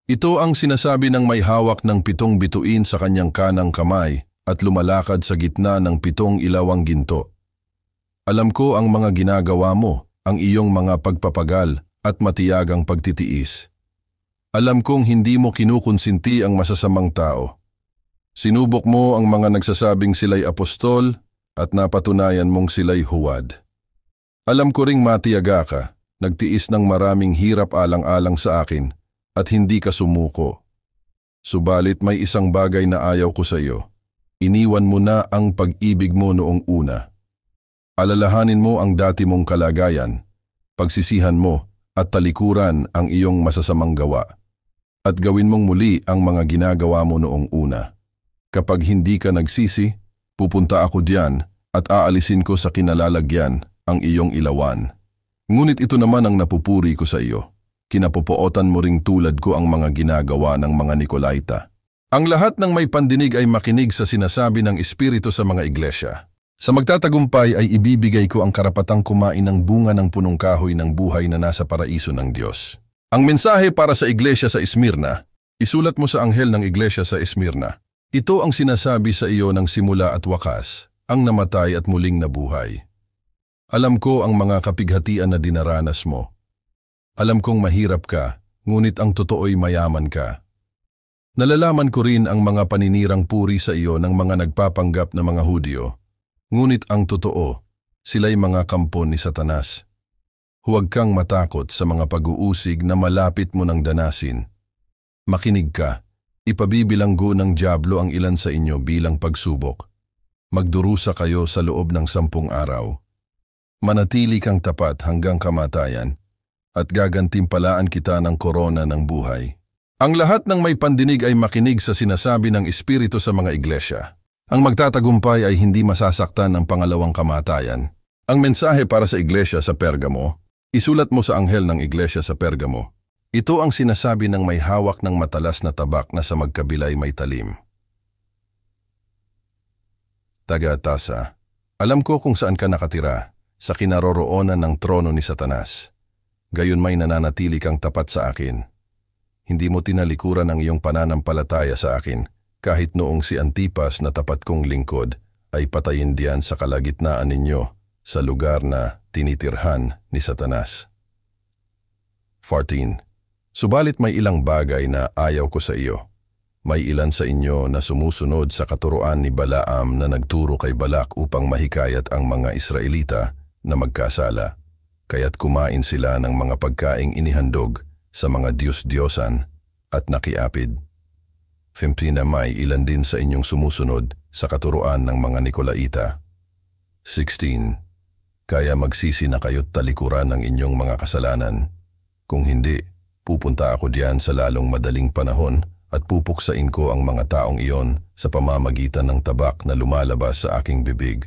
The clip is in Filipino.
Ito ang sinasabi ng may hawak ng 7 bituin sa kanyang kanang kamay at lumalakad sa gitna ng 7 ilawang ginto. Alam ko ang mga ginagawa mo, ang iyong mga pagpapagal at matiyagang pagtitiis. Alam kong hindi mo kinukonsinti ang masasamang tao. Sinubok mo ang mga nagsasabing sila'y apostol at napatunayan mong sila'y huwad. Alam ko ring matiyaga ka, nagtiis ng maraming hirap alang-alang sa akin at hindi ka sumuko. Subalit may isang bagay na ayaw ko sa iyo. Iniwan mo na ang pag-ibig mo noong una. Alalahanin mo ang dati mong kalagayan, pagsisihan mo at talikuran ang iyong masasamang gawa. At gawin mong muli ang mga ginagawa mo noong una. Kapag hindi ka nagsisi, pupunta ako diyan at aalisin ko sa kinalalagyan ang iyong ilawan. Ngunit ito naman ang napupuri ko sa iyo. Kinapupootan mo ring tulad ko ang mga ginagawa ng mga Nicolaita. Ang lahat ng may pandinig ay makinig sa sinasabi ng Espiritu sa mga iglesia. Sa magtatagumpay ay ibibigay ko ang karapatang kumain ng bunga ng punong kahoy ng buhay na nasa paraiso ng Diyos. Ang mensahe para sa iglesia sa Esmirna, isulat mo sa anghel ng iglesia sa Esmirna. Ito ang sinasabi sa iyo ng simula at wakas, ang namatay at muling nabuhay. Alam ko ang mga kapighatian na dinaranas mo. Alam kong mahirap ka, ngunit ang totoo'y mayaman ka. Nalalaman ko rin ang mga paninirang puri sa iyo ng mga nagpapanggap na mga Hudyo. Ngunit ang totoo, sila'y mga kampo ni Satanas. Huwag kang matakot sa mga pag-uusig na malapit mo ng danasin. Makinig ka, ipabibilanggo ng dyablo ang ilan sa inyo bilang pagsubok. Magdurusa kayo sa loob ng 10 araw. Manatili kang tapat hanggang kamatayan, at gagantimpalaan kita ng korona ng buhay. Ang lahat ng may pandinig ay makinig sa sinasabi ng Espiritu sa mga iglesia. Ang magtatagumpay ay hindi masasaktan ng pangalawang kamatayan. Ang mensahe para sa iglesia sa Pergamo, isulat mo sa anghel ng iglesia sa Pergamo. Ito ang sinasabi ng may hawak ng matalas na tabak na sa magkabilay may talim. Taga-Tasa, alam ko kung saan ka nakatira, sa kinaroroonan ng trono ni Satanas. Gayon may nananatili kang tapat sa akin. Hindi mo tinalikuran ang iyong pananampalataya sa akin, kahit noong si Antipas na tapat kong lingkod ay patayin diyan sa kalagitnaan ninyo sa lugar na tinitirhan ni Satanas. 14. Subalit may ilang bagay na ayaw ko sa iyo. May ilan sa inyo na sumusunod sa katuruan ni Balaam na nagturo kay Balak upang mahikayat ang mga Israelita na magkasala, kaya't kumain sila ng mga pagkaing inihandog sa mga Diyos-Diyosan at nakiapid. 15 na may ilan din sa inyong sumusunod sa katuruan ng mga Nicolaita. 16. Kaya magsisi na kayo't talikuran ng inyong mga kasalanan. Kung hindi, pupunta ako diyan sa lalong madaling panahon at pupuksain ko ang mga taong iyon sa pamamagitan ng tabak na lumalabas sa aking bibig.